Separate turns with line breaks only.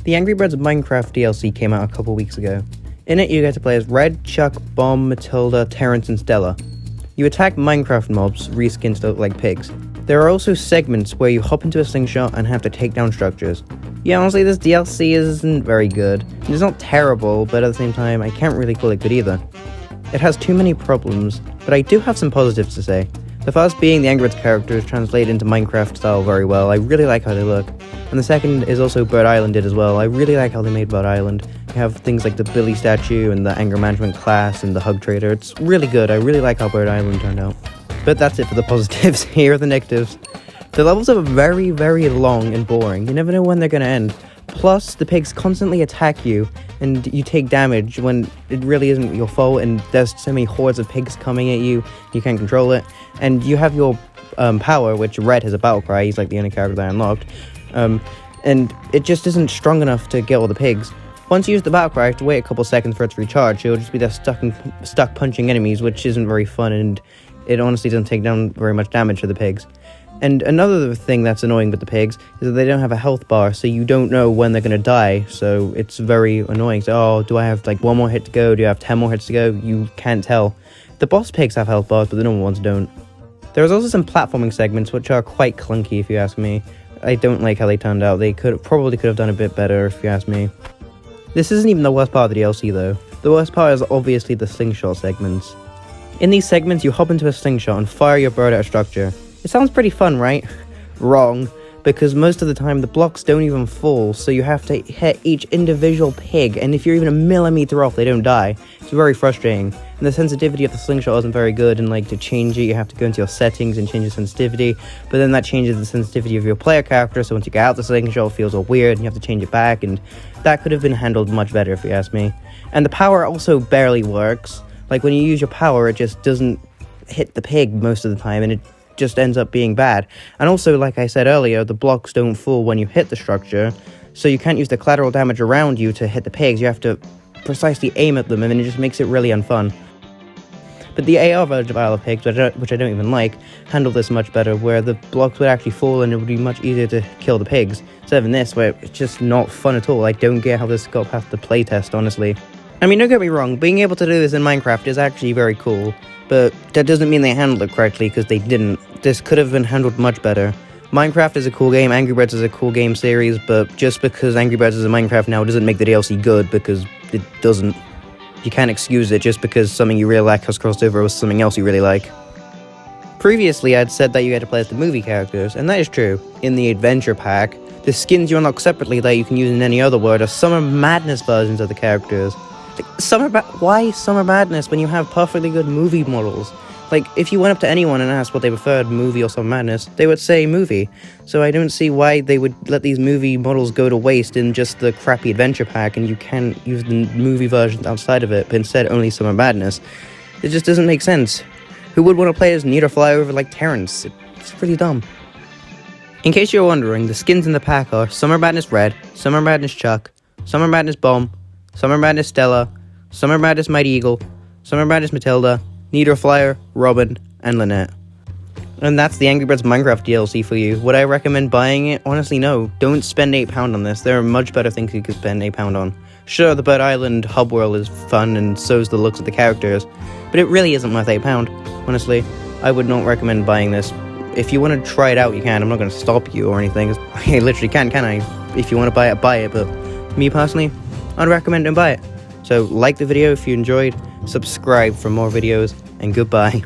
The Angry Birds Minecraft DLC came out a couple weeks ago. In it, you get to play as Red, Chuck, Bomb, Matilda, Terrence, and Stella. You attack Minecraft mobs, reskinned to look like pigs. There are also segments where you hop into a slingshot and have to take down structures. Yeah, honestly, this DLC isn't very good. It's not terrible, but at the same time, I can't really call it good either. It has too many problems, but I do have some positives to say. The first being the Angry Birds characters translate into Minecraft style very well. I really like how they look. And the second is also Bird Island did as well. I really like how they made Bird Island. You have things like the Billy statue and the anger management class and the hug trader. It's really good. I really like how Bird Island turned out. But that's it for the positives. Here are the negatives. The levels are very, very long and boring. You never know when they're going to end. Plus, the pigs constantly attack you, and you take damage when it really isn't your fault, and there's so many hordes of pigs coming at you, you can't control it. And you have your power, which Red has a battle cry, he's like the only character that I unlocked. And it just isn't strong enough to get all the pigs. Once you use the battle cry, you have to wait a couple seconds for it to recharge. You'll just be there stuck punching enemies, which isn't very fun, and it honestly doesn't take down very much damage for the pigs. And another thing that's annoying with the pigs is that they don't have a health bar, so you don't know when they're going to die, so it's very annoying. So, oh, do I have like one more hit to go? Do I have 10 more hits to go? You can't tell. The boss pigs have health bars, but the normal ones don't. There's also some platforming segments which are quite clunky, if you ask me. I don't like how they turned out. They probably could have done a bit better, if you ask me. This isn't even the worst part of the DLC, though. The worst part is obviously the slingshot segments. In these segments, you hop into a slingshot and fire your bird at a structure. It sounds pretty fun, right? Wrong, because most of the time the blocks don't even fall, so you have to hit each individual pig, and if you're even a millimeter off, they don't die. It's very frustrating. And the sensitivity of the slingshot isn't very good, and like to change it, you have to go into your settings and change the sensitivity, but then that changes the sensitivity of your player character, so once you get out the slingshot, it feels all weird, and you have to change it back, and that could have been handled much better, if you ask me. And the power also barely works. Like, when you use your power, it just doesn't hit the pig most of the time, and it just ends up being bad. And also, like I said earlier, the blocks don't fall when you hit the structure, so you can't use the collateral damage around you to hit the pigs. You have to precisely aim at them, and then it just makes it really unfun. But the AR version of Isle of Pigs, which I don't even like, handled this much better, where the blocks would actually fall and it would be much easier to kill the pigs, instead of in this, where it's just not fun at all. I don't get how this got past the playtest, honestly. I mean, don't get me wrong, being able to do this in Minecraft is actually very cool, but that doesn't mean they handled it correctly, because they didn't. This could have been handled much better. Minecraft is a cool game, Angry Birds is a cool game series, but just because Angry Birds is in Minecraft now doesn't make the DLC good, because it doesn't. You can't excuse it just because something you really like has crossed over with something else you really like. Previously, I'd said that you had to play as the movie characters, and that is true. In the Adventure Pack, the skins you unlock separately that you can use in any other world are Summer Madness versions of the characters. Why Summer Madness when you have perfectly good movie models? Like, if you went up to anyone and asked what they preferred, movie or Summer Madness, they would say movie. So I don't see why they would let these movie models go to waste in just the crappy Adventure Pack, and you can't use the movie versions outside of it, but instead only Summer Madness. It just doesn't make sense. Who would want to play as Need Fly over like Terrence? It's really dumb. In case you're wondering, the skins in the pack are Summer Madness Red, Summer Madness Chuck, Summer Madness Bomb, Summer Madness Stella, Summer Madness Mighty Eagle, Summer Madness Matilda, Niederflyer, Robin, and Lynette. And that's the Angry Birds Minecraft DLC for you. Would I recommend buying it? Honestly, no. Don't spend £8 on this. There are much better things you could spend £8 on. Sure, the Bird Island hub world is fun, and so's the looks of the characters, but it really isn't worth £8. Honestly, I would not recommend buying this. If you want to try it out, you can. I'm not going to stop you or anything. I literally can I? If you want to buy it, but me personally, I'd recommend don't buy it. So like the video if you enjoyed, subscribe for more videos, and goodbye.